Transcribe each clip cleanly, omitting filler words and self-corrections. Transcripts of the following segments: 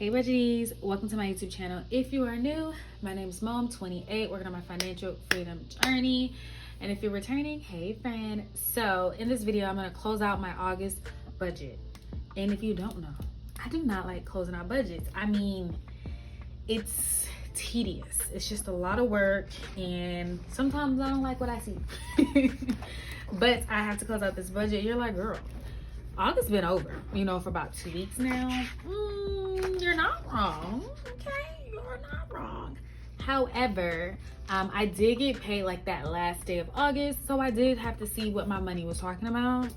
Hey buddies, welcome to my YouTube channel. If you are new, my name is Mo. I'm 28, working on my financial freedom journey. And if you're returning, hey friend. So in this video, I'm gonna close out my August budget. And if you don't know, I do not like closing out budgets. I mean, it's tedious. It's just a lot of work and sometimes I don't like what I see. But I have to close out this budget. You're like, girl, August been over, for about 2 weeks now. You're not wrong, okay? You're not wrong. However, I did get paid like that last day of August, so I did have to see what my money was talking about.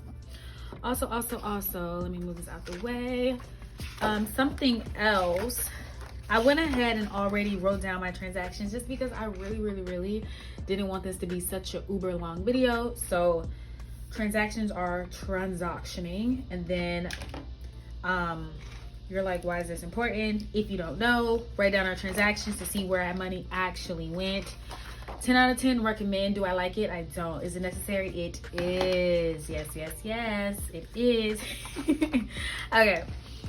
Also, let me move this out the way. Something else, I went ahead and already wrote down my transactions just because I really didn't want this to be such a uber long video. So transactions are transactioning, and then you're like, why is this important? If you don't know, write down our transactions to see where our money actually went. 10 out of 10 recommend. Do I like it? I don't. Is it necessary? It is. Yes, it is. Okay,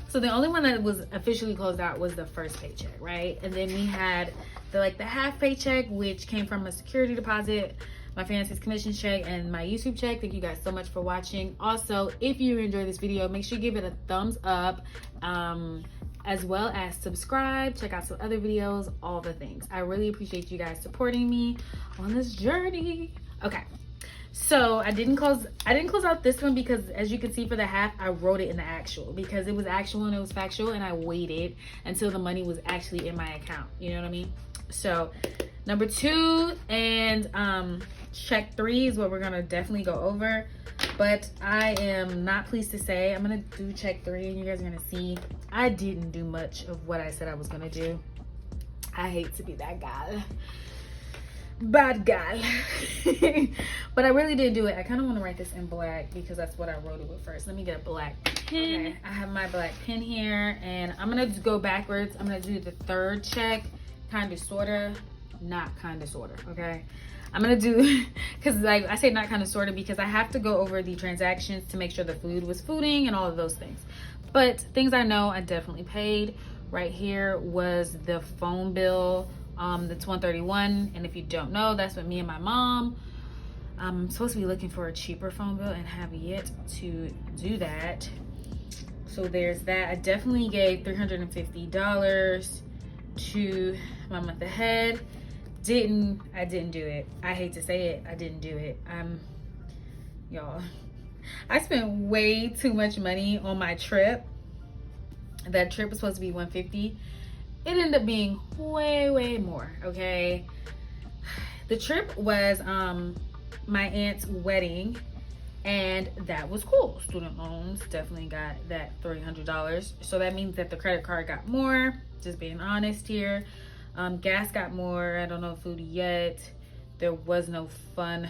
so the only one that was officially closed out was the first paycheck, right? And then we had the half paycheck, which came from a security deposit, my fancy's commission check, and my YouTube check. Thank you guys so much for watching. Also, if you enjoyed this video, make sure you give it a thumbs up, as well as subscribe, check out some other videos, all the things. I really appreciate you guys supporting me on this journey. Okay, so I didn't close out this one because, as you can see, for the half I wrote it in the actual because it was actual and it was factual, and I waited until the money was actually in my account. You know what I mean? So number 2 and check 3 is what we're gonna definitely go over, but I am not pleased to say I'm gonna do check 3 and you guys are gonna see I didn't do much of what I said I was gonna do. I hate to be that guy, bad guy. But I really did do it. I kind of want to write this in black because that's what I wrote it with first. Let me get a black pen. Okay, I have my black pen here, and I'm gonna go backwards. I'm gonna do the third check, kind of sorta, not kind of sorta. Okay, I'm gonna do, because I say not kind of sorta because I have to go over the transactions to make sure the food was fooding and all of those things. But things I know I definitely paid. Right here was the phone bill, that's $131, and if you don't know, that's what me and my mom, I'm supposed to be looking for a cheaper phone bill and have yet to do that. So there's that. I definitely gave $350 to my month ahead. I didn't do it. I hate to say it, I didn't do it. Y'all, I spent way too much money on my trip. That trip was supposed to be $150. It ended up being way more. Okay, the trip was my aunt's wedding, and that was cool. Student loans definitely got that $300, so that means that the credit card got more, just being honest here. Gas got more. I don't know food yet. There was no fun.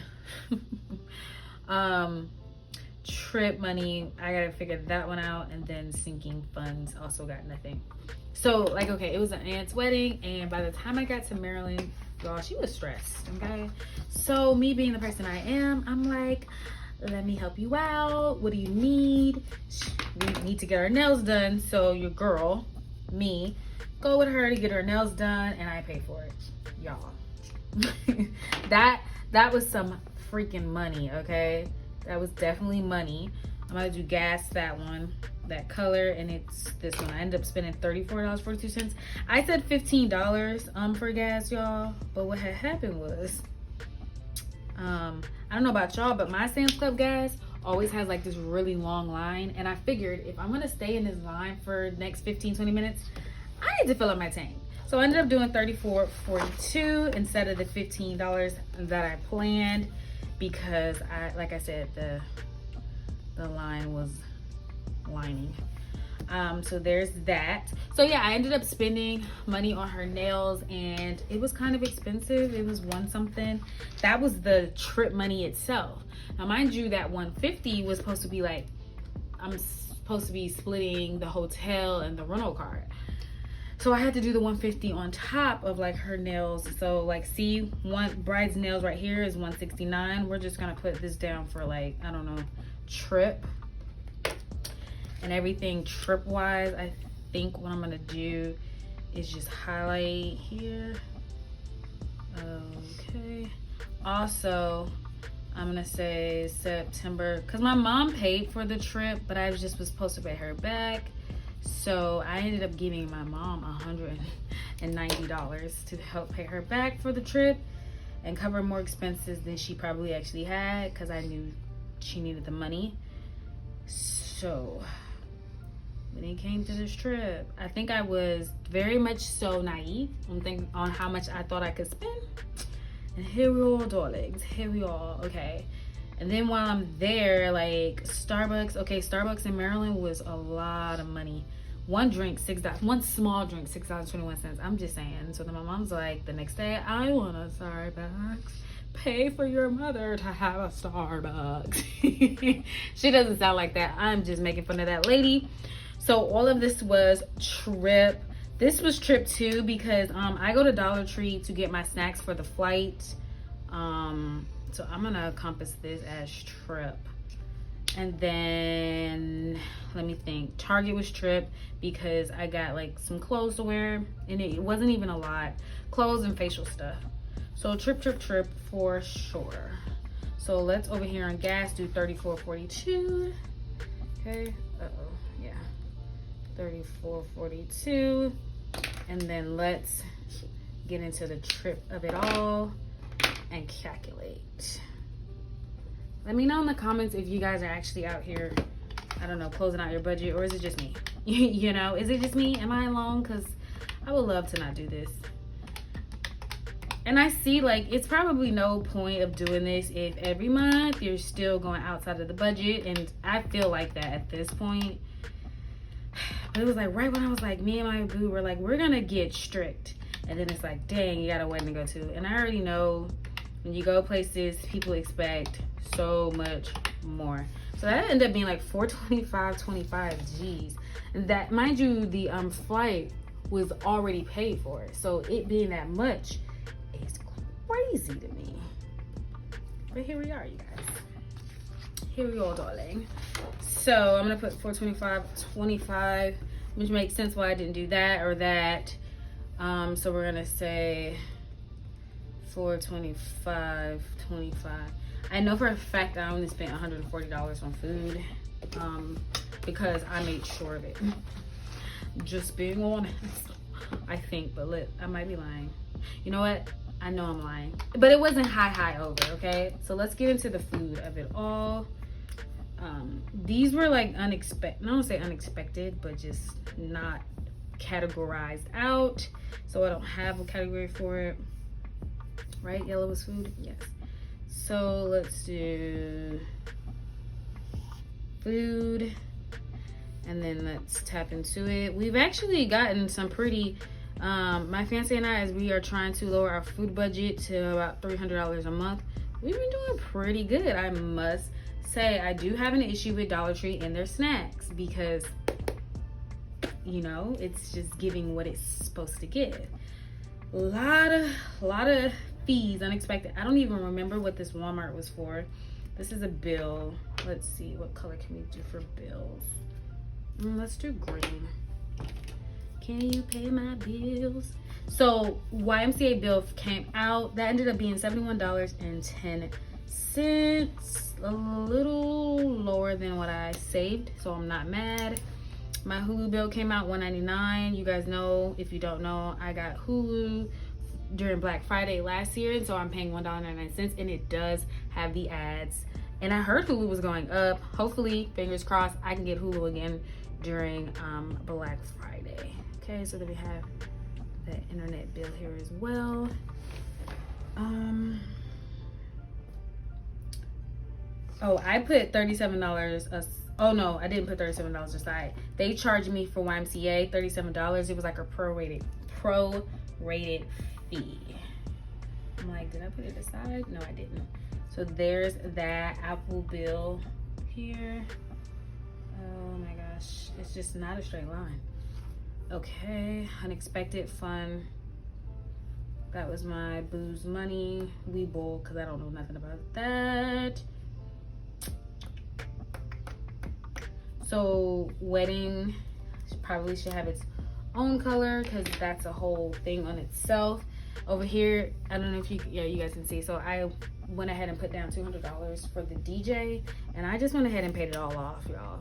Trip money, I gotta figure that one out, and then sinking funds also got nothing. So okay, it was an aunt's wedding, and by the time I got to Maryland, y'all, she was stressed. Okay, so me being the person I am, I'm like, let me help you out. What do you need? We need to get our nails done, so your girl, me, go with her to get her nails done, and I pay for it, y'all. that was some freaking money. Okay, that was definitely money. I'm gonna do gas, that one, that color, and it's this one. I ended up spending $34.42. I said $15 for gas, y'all, but what had happened was, I don't know about y'all, but my Sam's Club gas always has this really long line, and I figured if I'm gonna stay in this line for the next 15-20 minutes, I need to fill up my tank. So I ended up doing $34.42 instead of the $15 that I planned, because like I said, the line was lining. So there's that. So yeah, I ended up spending money on her nails, and it was kind of expensive. It was $1 something. That was the trip money itself. Now mind you, that $150 was supposed to be I'm supposed to be splitting the hotel and the rental car. So I had to do the $150 on top of her nails. So see, one bride's nails right here is $169. We're just gonna put this down for I don't know, trip and everything trip wise. I think what I'm gonna do is just highlight here. Okay. Also, I'm gonna say September, because my mom paid for the trip, but I just was supposed to pay her back. So I ended up giving my mom $190 to help pay her back for the trip and cover more expenses than she probably actually had, because I knew she needed the money. So when it came to this trip, I think I was very much so naive on how much I thought I could spend. And here we are, darlings. Here we are. Okay. And then while I'm there, like Starbucks. Okay, Starbucks in Maryland was a lot of money. One drink, $6. One small drink, $6.21. I'm just saying. So then my mom's like, the next day, I want a Starbucks. Pay for your mother to have a Starbucks. She doesn't sound like that. I'm just making fun of that lady. So all of this was trip. This was trip too, because I go to Dollar Tree to get my snacks for the flight. So I'm gonna encompass this as trip. And then let me think. Target was trip because I got like some clothes to wear, and it wasn't even a lot. Clothes and facial stuff. So trip for sure. So let's over here on gas do $34.42. Okay. Yeah. $34.42. And then let's get into the trip of it all and calculate. Let me know in the comments if you guys are actually out here, I don't know, closing out your budget, or is it just me? You know, is it just me? Am I alone? Because I would love to not do this. And I see, like, it's probably no point of doing this if every month you're still going outside of the budget. And I feel like that at this point. But it was like right when I was like, me and my boo were like, we're going to get strict. And then it's like, dang, you got a wedding to go to. And I already know when you go places, people expect so much more. So that ended up being like $425.25. Geez. And that, mind you, the flight was already paid for. So it being that much is crazy to me. But here we are, you guys. Here we are, darling. So I'm gonna put $425.25, which makes sense why I didn't do that or that. So we're gonna say $425.25. I know for a fact I only spent $140 on food, because I made sure of it. Just being honest, I think, but look, I might be lying. You know what? I know I'm lying, but it wasn't high over. Okay, so let's get into the food of it all. These were like unexpected. I don't say unexpected, but just not categorized out. So I don't have a category for it. Right? Yellow was food. Yes. So let's do food, and then let's tap into it. We've actually gotten some pretty, my fiance and I, as we are trying to lower our food budget to about $300 a month, we've been doing pretty good. I must say, I do have an issue with Dollar Tree and their snacks, because, you know, it's just giving what it's supposed to give. A lot of fees, unexpected. I don't even remember what this Walmart was for. This is a bill. Let's see, what color can we do for bills? Let's do green. Can you pay my bills? So YMCA bill came out. That ended up being $71.10. A little lower than what I saved, so I'm not mad. My Hulu bill came out $199. You guys know, if you don't know, I got Hulu during Black Friday last year, and so I'm paying $1.99, and it does have the ads. And I heard Hulu was going up. Hopefully, fingers crossed, I can get Hulu again during Black Friday. Okay, so then we have that internet bill here as well. Oh, I put $37. Oh no, I didn't put $37 aside. They charged me for YMCA $37. It was like a prorated fee. I'm like, did I put it aside? No, I didn't. So there's that Apple bill here. Oh my gosh, it's just not a straight line. Okay, unexpected fun. That was my booze money. Webull, because I don't know nothing about that. So wedding Probably should have its own color because that's a whole thing on itself. Over here, I don't know if you guys can see. So I went ahead and put down $200 for the DJ, and I just went ahead and paid it all off, y'all.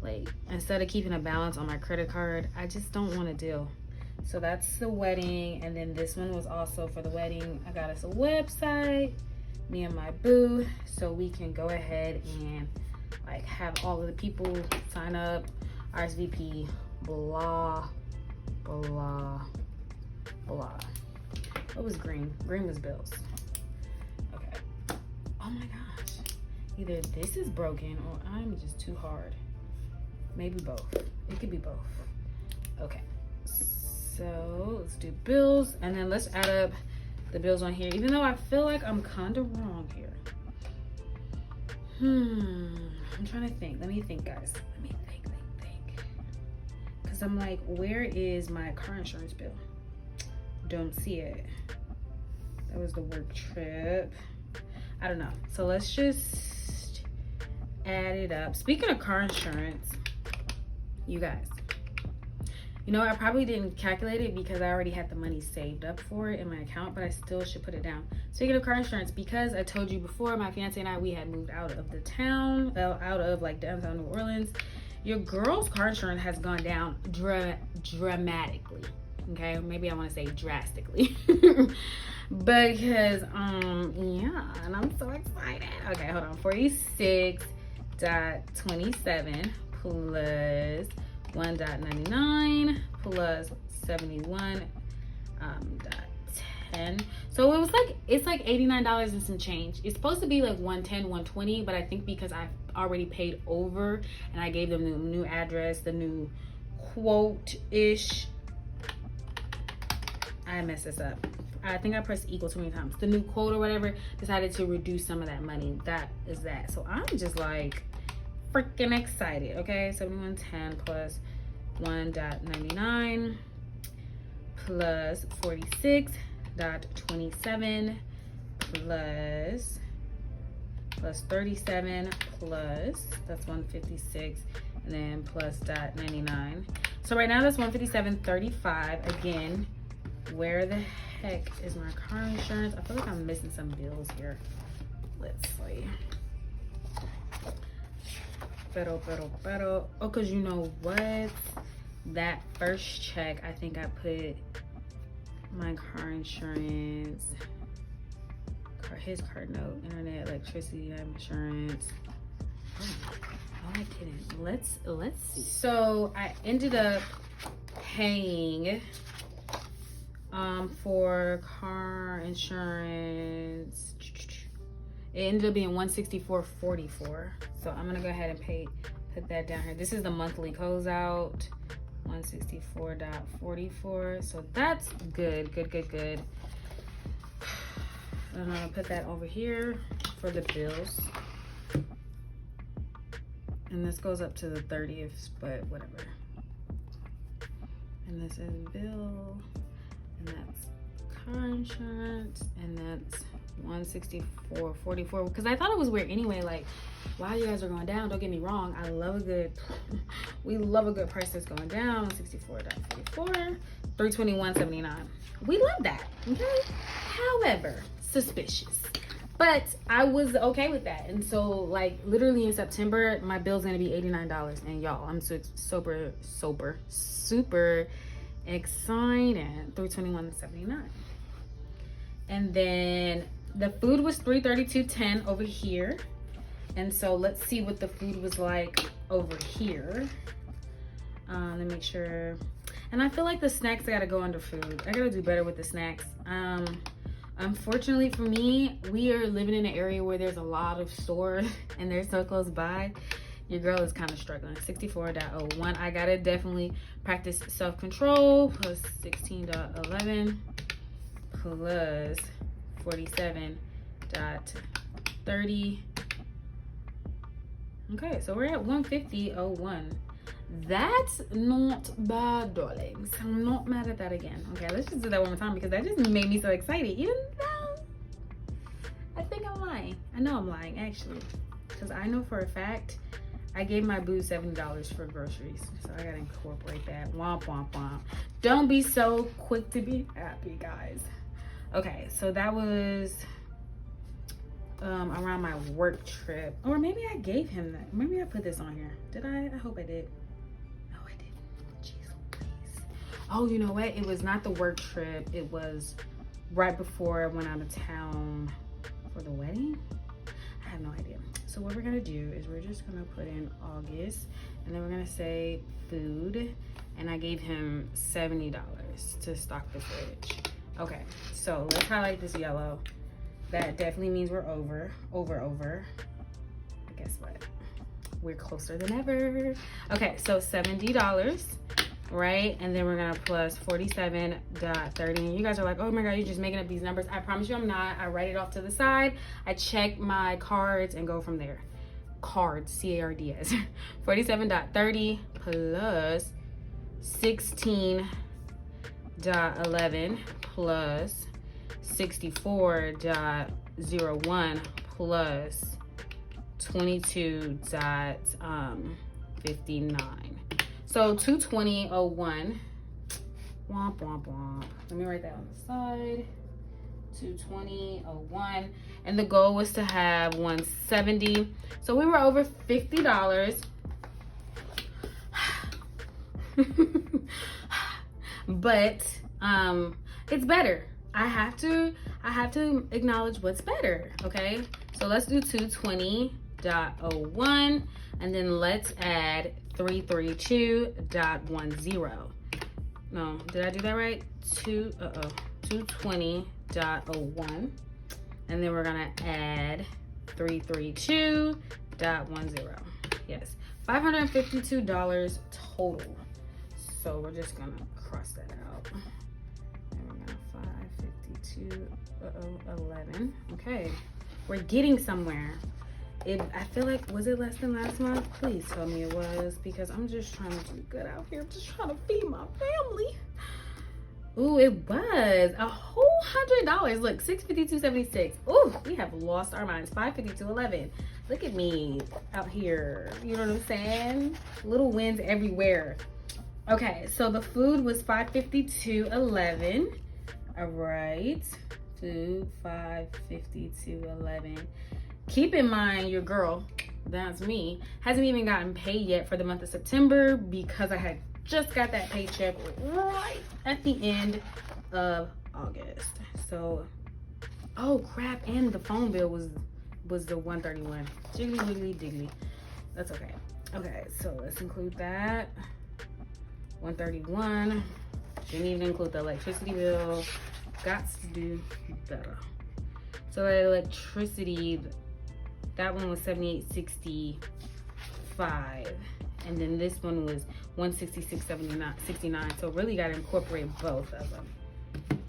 Like, instead of keeping a balance on my credit card, I just don't want to deal. So that's the wedding, and then this one was also for the wedding. I got us a website, me and my boo, so we can go ahead and like have all of the people sign up, RSVP, blah blah blah. What was green? Green was bills. Okay. Oh my gosh. Either this is broken or I'm just too hard. Maybe both. It could be both. Okay. So let's do bills, and then let's add up the bills on here, even though I feel like I'm kind of wrong here. I'm trying to think. Let me think, guys. Let me think. Because I'm like, where is my car insurance bill? Don't see it. That was the work trip. I don't know. So let's just add it up. Speaking of car insurance, you guys, you know, I probably didn't calculate it because I already had the money saved up for it in my account, but I still should put it down. Speaking of car insurance, because I told you before, my fiance and I, we had moved out of the town, out of like downtown New Orleans. Your girl's car insurance has gone down dramatically. Okay, maybe I want to say drastically. Because yeah, and I'm so excited. Okay, hold on. 46.27 plus 1.99 plus 71.10. So it was like, it's like $89 and some change. It's supposed to be like 110, 120, but I think because I've already paid over and I gave them the new address, the new quote-ish, I messed this up. I think I pressed equal too many times. The new quote or whatever decided to reduce some of that money. That is that. So I'm just like freaking excited. Okay, 7110 plus 1.99 plus 46.27 plus 37 plus, that's 156, and then plus .99. So right now that's 157.35. Again, where the heck is my car insurance? I feel like I'm missing some bills here. Let's see. Pero. Oh, because you know what? That first check, I think I put my car insurance, his card note, internet, electricity, insurance. Oh, I didn't. Let's see. So I ended up paying for car insurance, it ended up being $164.44. So I'm gonna go ahead and put that down here. This is the monthly closeout, $164.44. So that's good. And I'm gonna put that over here for the bills. And this goes up to the 30th, but whatever. And this is bill, and that's car insurance, and that's $164.44. Because I thought it was weird anyway, like, wow, you guys are going down. Don't get me wrong, I love a good, we love a good price that's going down. $164.44, $321.79. We love that, okay? However, suspicious. But I was okay with that. And so, like, literally in September, my bill's gonna be $89. And y'all, I'm super excited. $321.79. And then the food was $332.10 over here. And so let's see what the food was like over here. Let me make sure. And I feel like the snacks gotta go under food. I gotta do better with the snacks. Unfortunately for me, we are living in an area where there's a lot of stores and they're so close by. Your girl is kind of struggling. 64.01. I gotta definitely practice self-control. Plus 16.11 plus 47.30. Okay, so we're at 150.01. That's not bad, darlings. I'm not mad at that again. Okay, let's just do that one more time because that just made me so excited. Even though I think I'm lying. I know I'm lying, actually. Because I know for a fact I gave my boo $70 for groceries, so I gotta incorporate that. Womp womp womp. Don't be so quick to be happy, guys. Okay, so that was around my work trip, or maybe I gave him that. Maybe I put this on here. Did I? I hope I did. No, I didn't. Jeez, please. Oh, you know what? It was not the work trip. It was right before I went out of town for the wedding. I have no idea. So what we're gonna do is we're just gonna put in August, and then we're gonna say food, and I gave him $70 to stock the fridge. Okay, so let's highlight this yellow. That definitely means we're over. But guess what? We're closer than ever. Okay, so $70, right? And then we're gonna plus 47.30. And you guys are like, oh my God, you're just making up these numbers. I promise you I'm not. I write it off to the side. I check my cards and go from there. Cards, C-A-R-D-S. 47.30 plus 16.11 plus 64.01 plus 22.59. So 220.01. Womp womp womp. Let me write that on the side. 220.01. And the goal was to have 170. So we were over $50. But it's better. I have to acknowledge what's better, okay? So let's do 220.01, and then let's add 332.10. No, did I do that right? 220.01, and then we're gonna add 332.10. Yes, $552 total. So we're just gonna cross that out. 11. Okay, we're getting somewhere. I feel like, was it less than last month? Please tell me it was, because I'm just trying to do good out here. I'm just trying to feed my family. Ooh, it was a whole $100. Look, $652.76. Ooh, we have lost our minds. $552.11. Look at me out here. You know what I'm saying? Little wins everywhere. Okay, so the food was $552.11. All right, food $552.11. Keep in mind, your girl, that's me, hasn't even gotten paid yet for the month of September because I had just got that paycheck right at the end of August. So, oh crap, and the phone bill was the $131. Jiggly wiggly diggly. That's okay. Okay, so let's include that. $131. Didn't even include the electricity bill. Got to do better. So the electricity, that one was $78.65, and then this one was $166.69. So really got to incorporate both of them.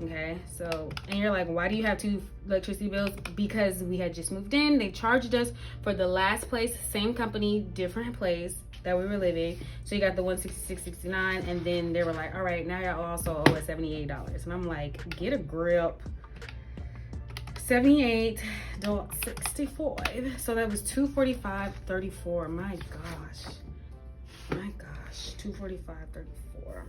Okay, so, and you're like, why do you have two electricity bills? Because we had just moved in. They charged us for the last place, same company, different place that we were living. So you got the $166.69, and then they were like, all right, now y'all also owe us $78. And I'm like, get a grip. $78.65. So that was $245.34. My gosh, $245.34.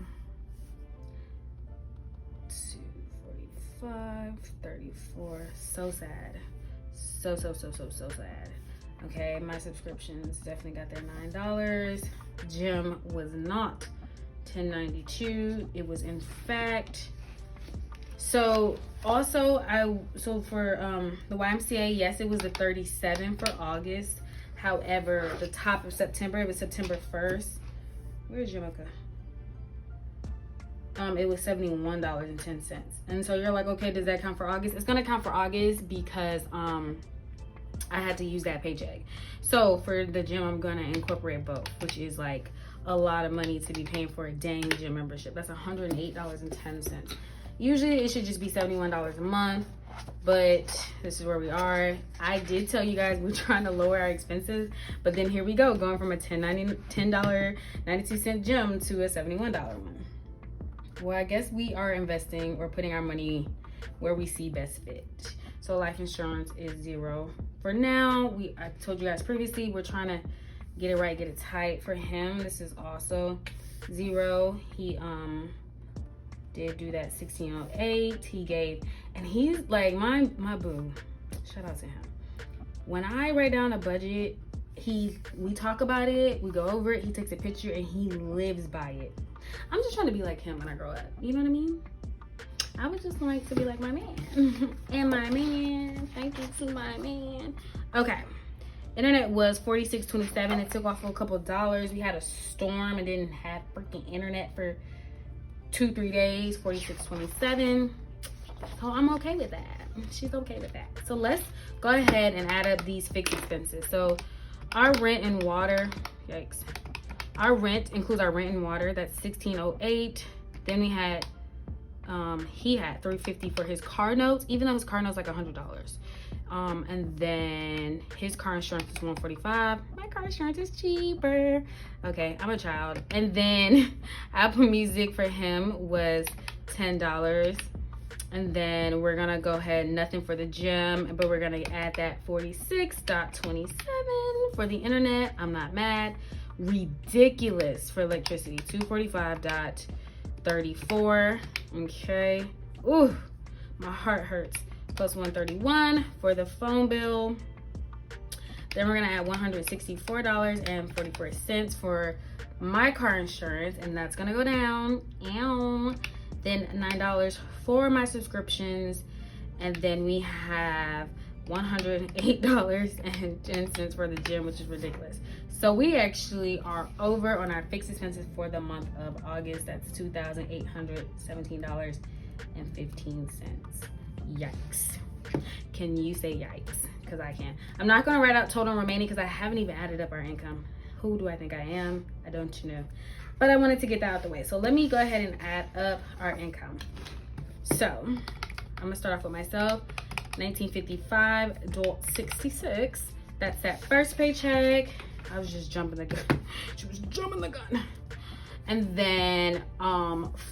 $245.34. So sad. So sad. Okay, my subscriptions definitely got their $9. Gym was not $10.92. It was in fact. So also for the YMCA, yes, it was the $37 for August. However, the top of September, it was September 1st. Where's Jamaica? It was $71.10. And so you're like, okay, does that count for August? It's gonna count for August because I had to use that paycheck. So for the gym, I'm gonna incorporate both, which is like a lot of money to be paying for a dang gym membership. That's $108.10. Usually it should just be $71 a month, but this is where we are. I did tell you guys we're trying to lower our expenses, but then here we go, going from a $10.92 gym to a $71 one. Well, I guess we are investing or putting our money where we see best fit. So life insurance is $0 for now. I told you guys previously, we're trying to get it right, get it tight. For him, this is also 0. He did do that 1608. He gave, and he's like my boo. Shout out to him. When I write down a budget, we talk about it, we go over it, he takes a picture, and he lives by it. I'm just trying to be like him when I grow up. You know what I mean? I would just like to be like my man. And my man. Thank you to my man. Okay. Internet was $46.27. It took off for a couple of dollars. We had a storm and didn't have freaking internet for 2-3 days. $46.27. So I'm okay with that. She's okay with that. So let's go ahead and add up these fixed expenses. So our rent and water, yikes. Our rent includes our rent and water. That's $16.08. Then we had, he had $350 for his car notes, even though his car notes like $100. And then his car insurance is $145. My car insurance is cheaper. Okay, I'm a child. And then Apple Music for him was $10. And then we're gonna go ahead, nothing for the gym, but we're gonna add that $46.27 for the internet. I'm not mad. Ridiculous for electricity, $245.34. Okay. Ooh, my heart hurts. Plus $131 for the phone bill. Then we're gonna add $164.44 for my car insurance, and that's gonna go down. Ow. Then $9 for my subscriptions, and then we have $108.10 for the gym, which is ridiculous. So we actually are over on our fixed expenses for the month of August. That's $2,817.15. Yikes. Can you say yikes? Because I can't. I'm not going to write out total remaining because I haven't even added up our income. Who do I think I am? I don't know. But I wanted to get that out the way. So let me go ahead and add up our income. So I'm going to start off with myself. $1955.66. That's that first paycheck. I was just jumping the gun. She was jumping the gun. And then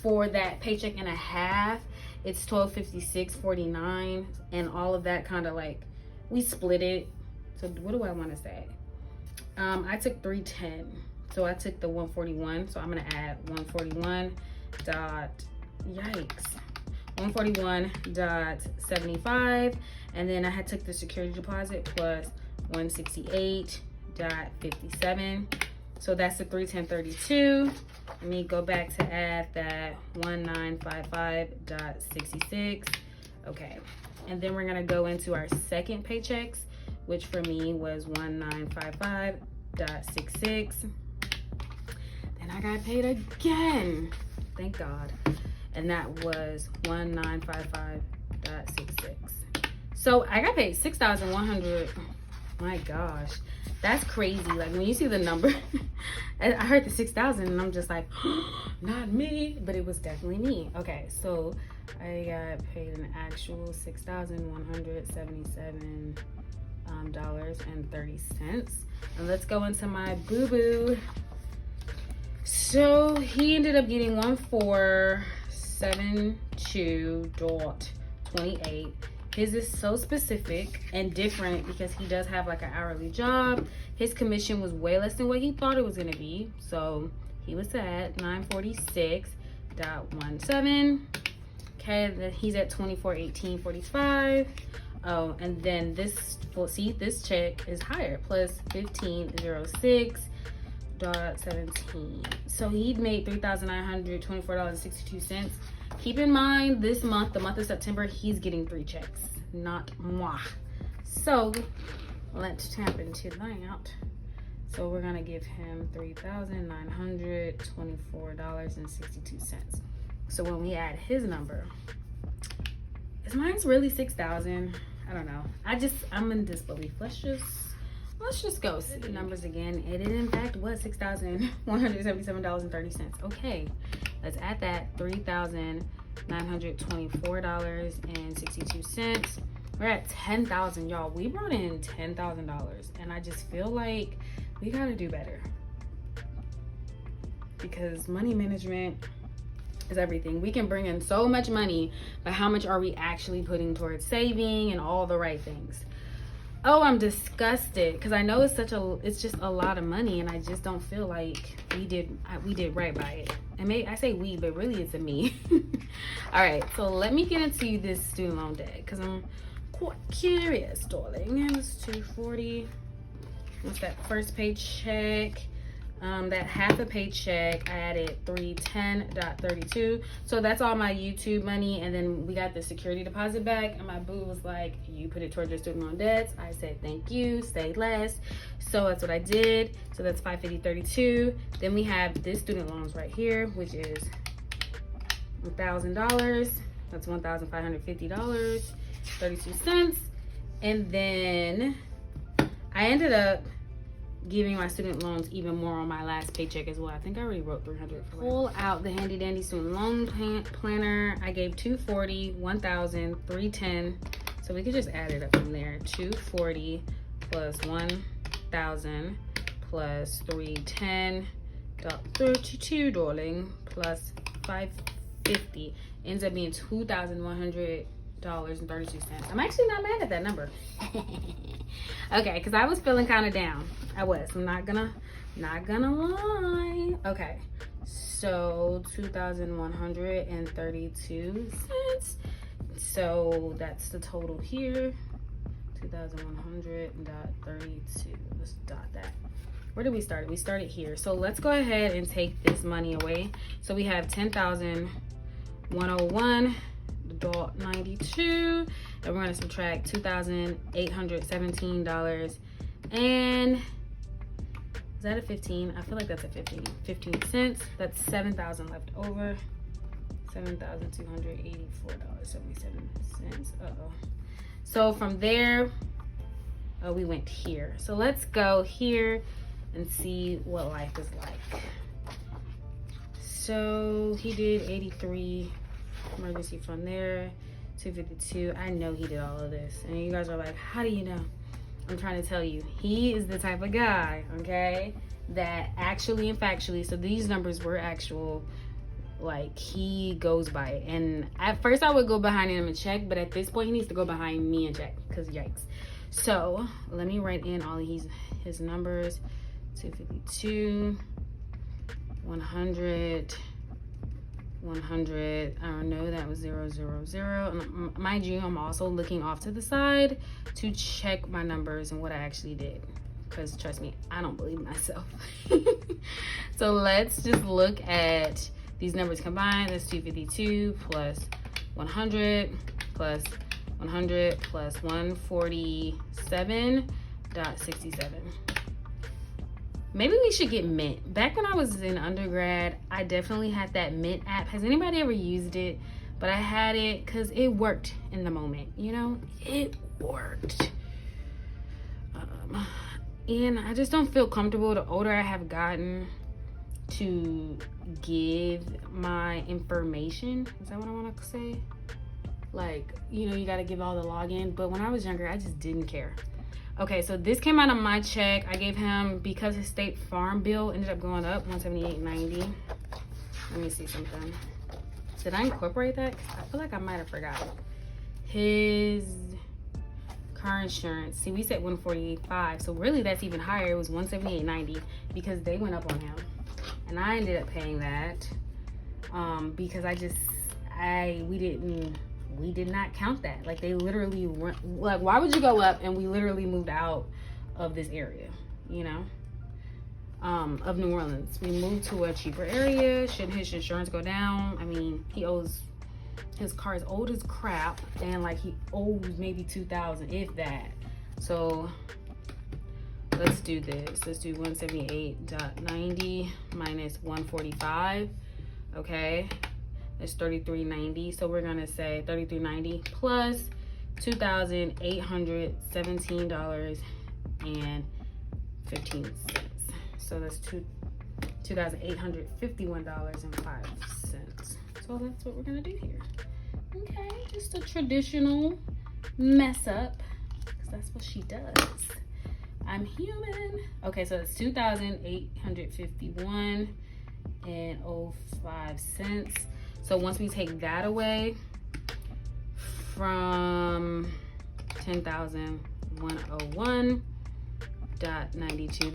for that paycheck and a half, it's $1256.49, and all of that kind of like we split it. So what do I want to say? I took 310, so I took the 141. So I'm gonna add 141 dot yikes 141.75, and then I had took the security deposit plus 168.57. So that's the 310.32. Let me go back to add that 1955.66. Okay, and then we're gonna go into our second paychecks, which for me was 1955.66. Then I got paid again, thank God, and that was 1955.66. So I got paid $6,100. My gosh, that's crazy. Like when you see the number, I heard the 6,000 and I'm just like, not me, but it was definitely me. Okay, so I got paid an actual $6,177 and 30 cents. And let's go into my boo-boo. So he ended up getting 1472.28. His is so specific and different because he does have like an hourly job. His commission was way less than what he thought it was gonna be. So he was at 946.17. Okay, then he's at 2418.45. Oh, and then this, well, see, this check is higher, plus 1506.17. So he made $3,924.62. Keep in mind, this month, the month of September, he's getting 3 checks, not moi. So let's tap into that. So we're gonna give him $3,924.62. So when we add his number, is mine's really 6,000? I don't know. I'm in disbelief. Let's just go see the numbers again. It in fact was $6,177.30. Okay, let's add that $3,924.62. We're at 10,000, y'all. We brought in $10,000, and I just feel like we gotta do better because money management is everything. We can bring in so much money, but how much are we actually putting towards saving and all the right things? Oh, I'm disgusted because I know it's just a lot of money, and I just don't feel like we did right by it. And I say we, but really it's a me. All right, so let me get into this student loan debt because I'm quite curious, darling. It was $240. What's that first paycheck? That half a paycheck, I added $310.32. So that's all my YouTube money, and then we got the security deposit back, and my boo was like, you put it towards your student loan debts. I said thank you, say less. So that's what I did. So that's $550.32. Then we have this student loans right here, which is $1,000. That's $1,550.32. And then I ended up giving my student loans even more on my last paycheck as well. I think I already wrote $300 for that. Pull out the handy dandy student loan planner. I gave $240, $1,000, $310. So we could just add it up from there. $240 plus $1,000 plus $310.32, darling, plus $550 ends up being $2,100.32. I'm actually not mad at that number. Okay, because I was feeling kind of down. I was. I'm not gonna lie. Okay, so $2,132. So that's the total here. 2,100.32. Let's dot that. Where did we start? We started here. So let's go ahead and take this money away. So we have 10,101.92, and we're gonna subtract $2,817 and is that a 15? I feel like that's a 15 cents. That's 7,000 left over. $7,284.77. Uh-oh. So from there, we went here. So let's go here and see what life is like. So he did 83 emergency fund there, 252. I know he did all of this. And you guys are like, how do you know? I'm trying to tell you, he is the type of guy, okay, that actually and factually, so these numbers were actual, like, he goes by it. And at first I would go behind him and check, but at this point he needs to go behind me and check, because yikes. So let me write in all his numbers. 252, 100, I know that was 000. And mind you, I'm also looking off to the side to check my numbers and what I actually did, because trust me, I don't believe myself. So let's just look at these numbers combined. That's 252 plus 100 plus 100 plus 147.67. Maybe we should get Mint. Back when I was in undergrad, I definitely had that Mint app. Has anybody ever used it? But I had it because it worked in the moment, you know? It worked. And I just don't feel comfortable the older I have gotten to give my information. Is that what I want to say? Like, you know, you got to give all the login. But when I was younger, I just didn't care. Okay, so this came out of my check. I gave him, because his State Farm bill ended up going up, $178.90. Let me see something. Did I incorporate that? 'Cause I feel like I might have forgot. His car insurance. See, we said $148.5, so really that's even higher. It was $178.90 because they went up on him, and I ended up paying that because we did not count that. Like, they literally went, like, why would you go up? And we literally moved out of this area, you know, of New Orleans. We moved to a cheaper area. Shouldn't his insurance go down? I mean, his car is old as crap, and like he owes maybe $2,000, if that. So let's do this. Let's do 178.90 minus 145. Okay. It's $33.90. So we're gonna say $33.90 plus $2,817.15. So that's $2,851.05. So that's what we're gonna do here. Okay, just a traditional mess up, because that's what she does. I'm human. Okay, so it's $2,851.05. So once we take that away from 10,000, 101.92.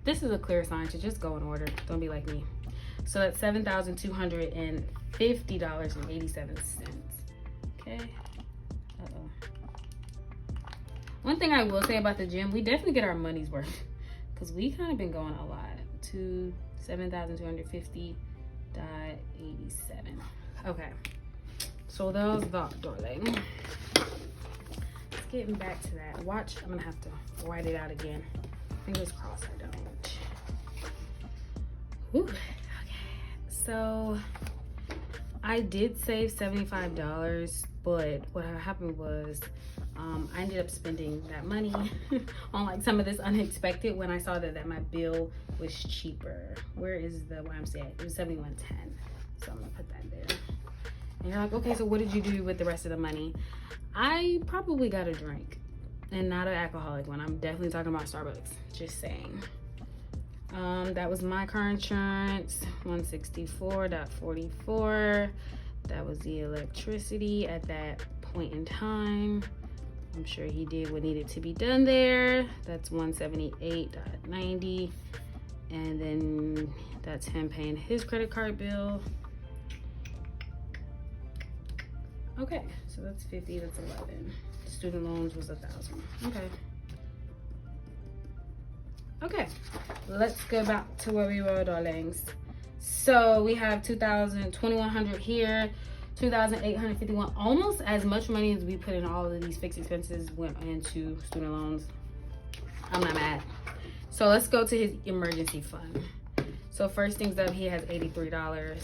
This is a clear sign to just go in order. Don't be like me. So that's $7,250.87. Okay. One thing I will say about the gym, we definitely get our money's worth because we kind of been going a lot. To $7,250.87. Okay. So that was that, darling. Let's get back to that. Watch, I'm gonna have to write it out again. Fingers crossed I don't. Whew. Okay. So I did save $75, but what happened was I ended up spending that money on like some of this unexpected when I saw that my bill was cheaper. Where is the YMCA? It was $71.10. So I'm gonna put that there. And you're like, okay, so what did you do with the rest of the money? I probably got a drink, and not an alcoholic one. I'm definitely talking about Starbucks. Just saying. That was my car insurance, $164.44. That was the electricity at that point in time. I'm sure he did what needed to be done there. That's $178.90. And then that's him paying his credit card bill. Okay, so that's 50, that's 11. Student loans was 1,000. Okay, let's go back to where we were, darlings. So we have 2,100 here, 2,851. Almost as much money as we put in all of these fixed expenses went into student loans. I'm not mad. So let's go to his emergency fund. So first things up, he has $83.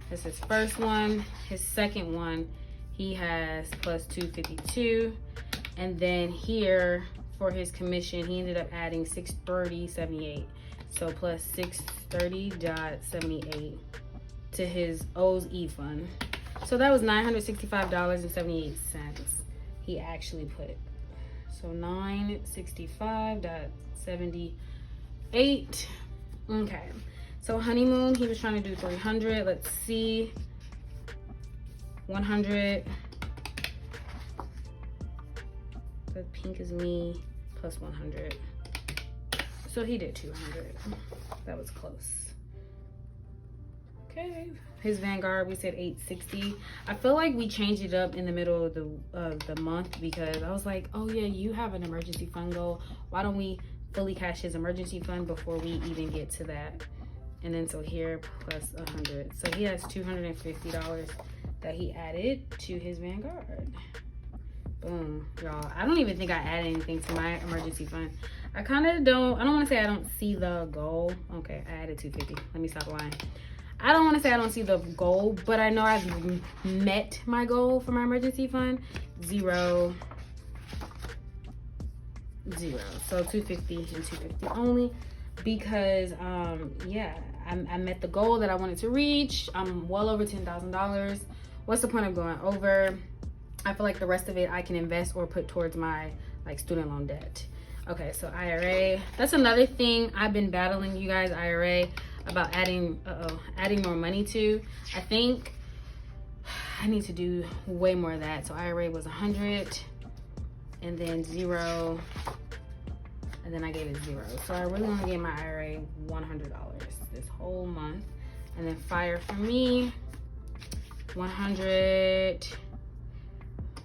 That's his first one. His second one, he has plus $252. And then here for his commission, he ended up adding $630.78. So plus $630.78 to his O's E fund. So that was $965.78 he actually put. So $965.78. Okay. So honeymoon, he was trying to do 300. Let's see. 100. The pink is me plus 100. So he did 200. That was close. Okay. His Vanguard, we said 860. I feel like we changed it up in the middle of the month because I was like, oh yeah, you have an emergency fund goal. Why don't we fully cash his emergency fund before we even get to that? And then so here plus 100. So he has $250 that he added to his Vanguard. Boom, y'all. I don't even think I added anything to my emergency fund. I don't want to say I don't see the goal. Okay, I added 250. Let me stop lying. I don't want to say I don't see the goal, but I know I've met my goal for my emergency fund. Zero. So 250 and 250 only because yeah, I met the goal that I wanted to reach. I'm well over $10,000. What's the point of going over? I feel like the rest of it I can invest or put towards my like student loan debt. Okay, so IRA. That's another thing I've been battling, you guys. IRA, about adding more money to. I think I need to do way more of that. So IRA was 100 and then 0, and then I gave it 0. So I really only gave my IRA $100 this whole month. And then fire for me, 100.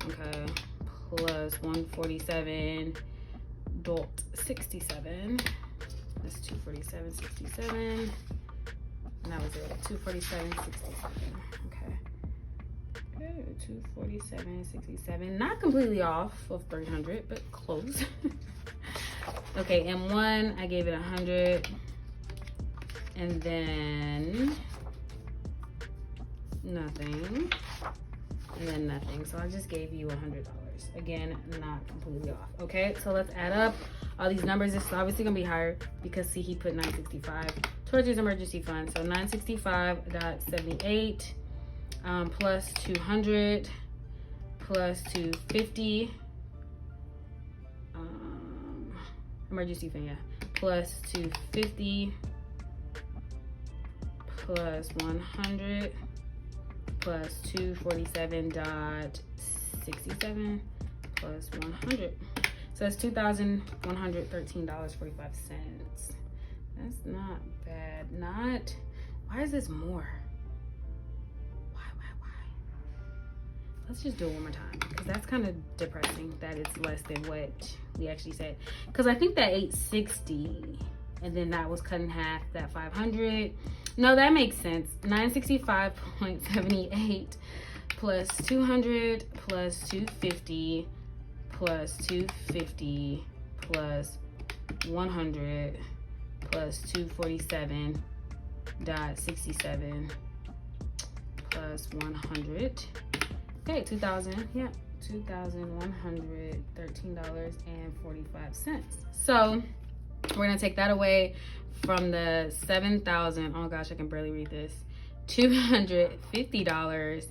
Okay, plus 147.67. That's 247.67. And that was it. 247.67. Okay. Good. 247.67. Not completely off of 300, but close. Okay, M1, I gave it 100. And then nothing. And then nothing. So I just gave you $100. Again, not completely off. Okay, so let's add up all these numbers. This is obviously gonna be higher because see, he put 965 towards his emergency fund. So 965.78 plus 200 plus 250 emergency fund, yeah, plus 250 plus 100 plus 247.67 plus 100. So it's $2,113.45. That's not bad. Why is this more? Why? Let's just do it one more time, because that's kind of depressing that it's less than what we actually said. Because I think that 860, and then that was cut in half, that 500. No, that makes sense. 965.78 plus 200 plus 250 plus 250 plus 100 plus 247.67 plus 100. Okay, $2,113.45. So we're gonna take that away from the $7,000. Oh gosh, I can barely read this. $250.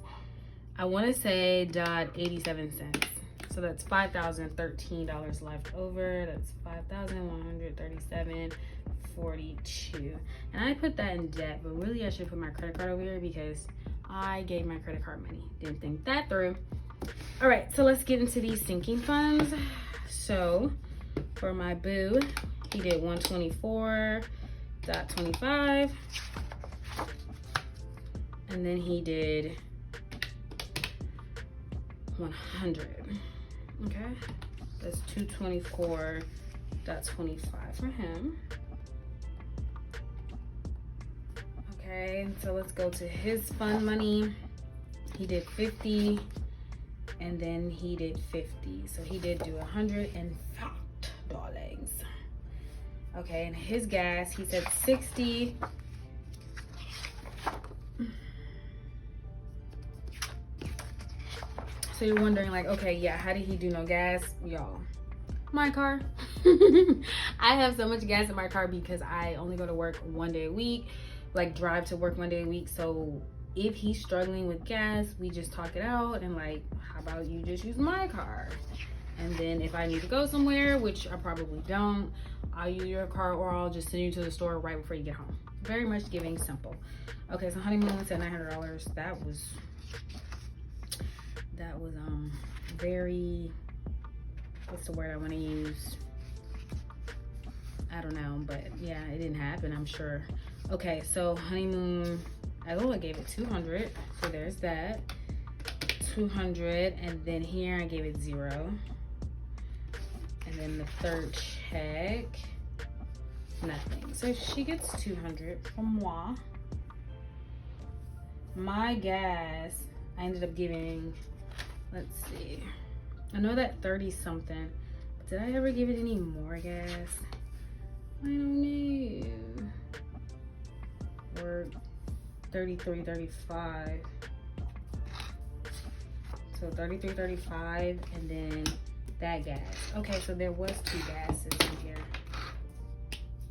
I want to say .87 cents. So that's $5,013 left over. That's $5,137.42. And I put that in debt, but really I should put my credit card over here because I gave my credit card money. Didn't think that through. All right, so let's get into these sinking funds. So for my boo, he did 124.25, and then he did 100. Okay, that's 224.25 for him. Okay, so let's go to his fund money. He did 50, and then he did 50. So he did do $105. Okay, and his gas, he said 60. So you're wondering, like, okay, yeah, how did he do no gas? Y'all, my car. I have so much gas in my car because I only go to work one day a week, like drive to work one day a week. So if he's struggling with gas, we just talk it out and like, how about you just use my car? And then if I need to go somewhere, which I probably don't, I'll use your car, or I'll just send you to the store right before you get home. Very much giving simple. Okay, so honeymoon said $900. That was very, what's the word I want to use? I don't know, but yeah, it didn't happen, I'm sure. Okay, so honeymoon, I gave it 200, so there's that. 200, and then here I gave it 0. And then the third check, nothing. So she gets 200 from moi. My gas, I ended up giving, let's see, I know that 30 something, but did I ever give it any more gas? I don't know. Or 33, 35. So 33, 35, and then that gas. Okay, so there was 2 gases in here.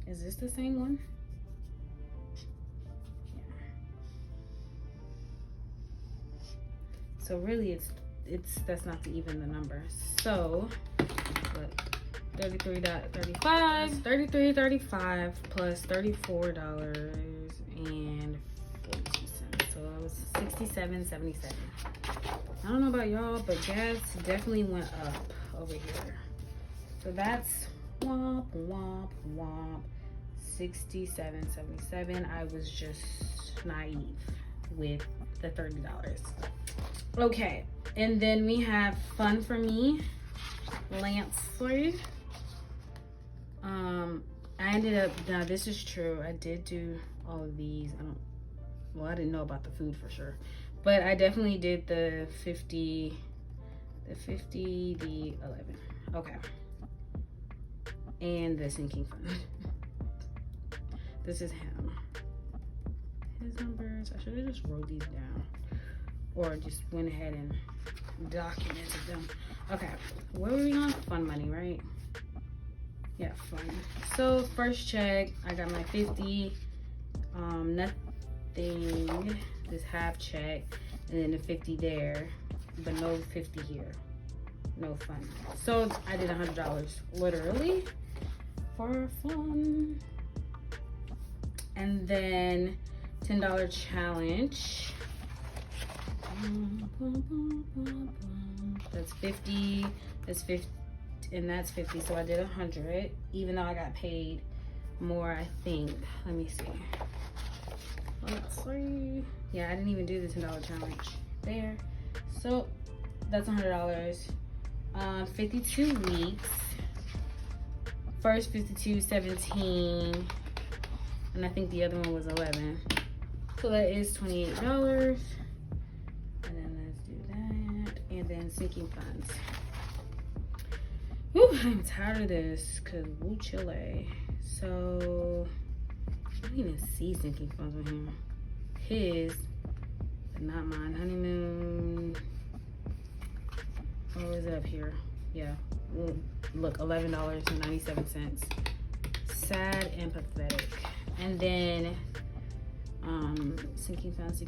Is this the same one? Yeah. So really that's not even the number. So look, 33.35 plus $34.42. So it was $67.77. I don't know about y'all, but gas definitely went up over here. So that's womp womp womp, $67.77. I was just naive with the $30. Okay, and then we have fun for me, Lancely. I ended up, now this is true, I did do all of these. I didn't know about the food for sure, but I definitely did the 50, the 11. Okay. And the sinking fund. This is him. His numbers, I should have just wrote these down or just went ahead and documented them. Okay, where were we on? Fund money, right? Yeah, fund. So first check, I got my 50, nothing, this half check, and then the 50 there, but no 50 here, no fun. So I did $100 literally for fun. And then $10 challenge. That's 50. That's 50. and that's 50, so I did 100, even though I got paid more, I think. Let me see. Let's see. Yeah, I didn't even do the $10 challenge there. So that's $100. 52 weeks. First 52, 17, and I think the other one was 11. So that is $28. And then let's do that. And then sinking funds. Whew, I'm tired of this because woo chile. So I don't even see sinking funds on here. His, but not mine. Honeymoon. Oh, is it up here? Yeah. Look, $11.97. Sad and pathetic. And then sinking funds,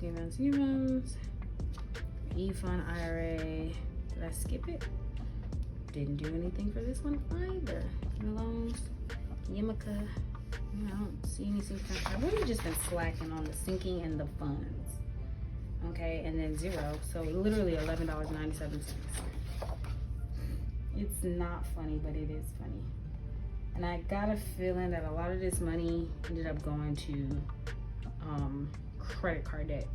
E-fund, IRA. Did I skip it? Didn't do anything for this one either. Loans, Yamaka. I don't see any sinking funds. I've really just been slacking on the sinking and the funds. Okay, and then 0. So literally $11.97. It's not funny, but it is funny. And I got a feeling that a lot of this money ended up going to credit card debt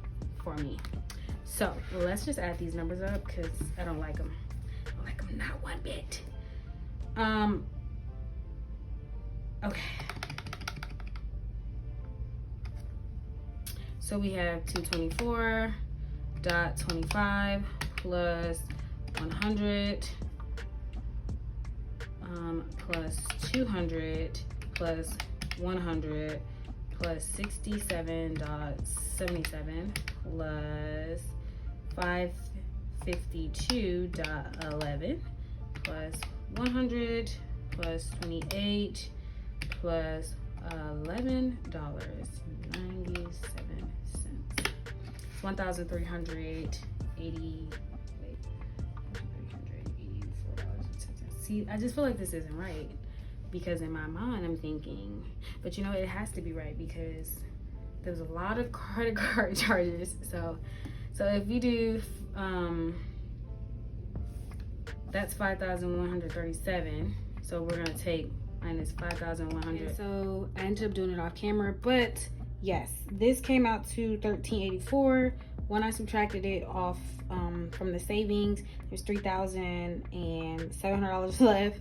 for me. So let's just add these numbers up because I don't like them. I don't like them not one bit. Okay. So we have 224.25 plus 100 plus 200 plus 100 plus 67.77 plus 552.11 plus 100 plus 28 plus $11.97. 1,380. See, I just feel like this isn't right because in my mind I'm thinking, but you know, it has to be right because there's a lot of credit card charges. So if you do, that's 5,137. So we're gonna take minus 5,100. So I ended up doing it off camera, but yes, this came out to $1,384. When I subtracted it off from the savings, there's $3,700 left,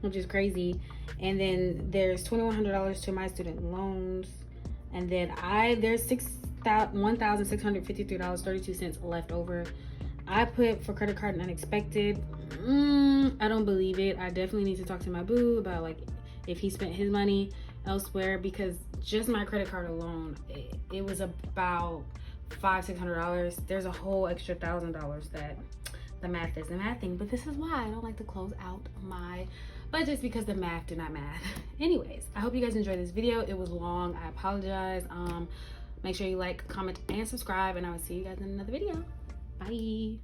which is crazy. And then there's $2,100 to my student loans, and then there's $1,653.32 left over. I put for credit card and unexpected. I don't believe it. I definitely need to talk to my boo about like if he spent his money elsewhere, because just my credit card alone, it was about $500-600. There's a whole extra $1,000 that the math isn't mathing, but this is why I don't like to close out my budgets, because the math do not math. Anyways, I hope you guys enjoyed this video. It was long, I apologize. Make sure you like, comment, and subscribe, and I will see you guys in another video. Bye.